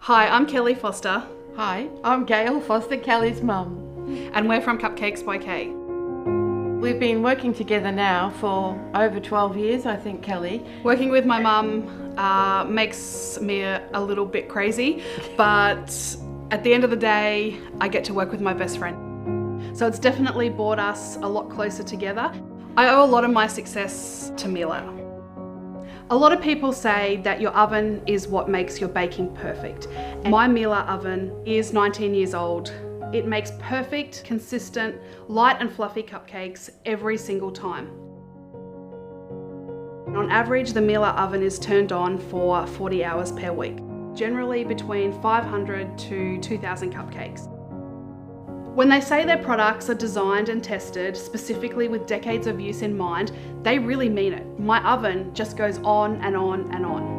Hi, I'm Kellie Foster. Hi, I'm Gail Foster, Kellie's mum. And we're from Cupcakes by K. We've been working together now for over 12 years, I think, Kellie. Working with my mum makes me a little bit crazy, but at the end of the day, I get to work with my best friend. So it's definitely brought us a lot closer together. I owe a lot of my success to Miele. A lot of people say that your oven is what makes your baking perfect. My Miele oven is 19 years old. It makes perfect, consistent, light and fluffy cupcakes every single time. On average, the Miele oven is turned on for 40 hours per week, generally between 500 to 2,000 cupcakes. When they say their products are designed and tested specifically with decades of use in mind, they really mean it. My oven just goes on and on and on.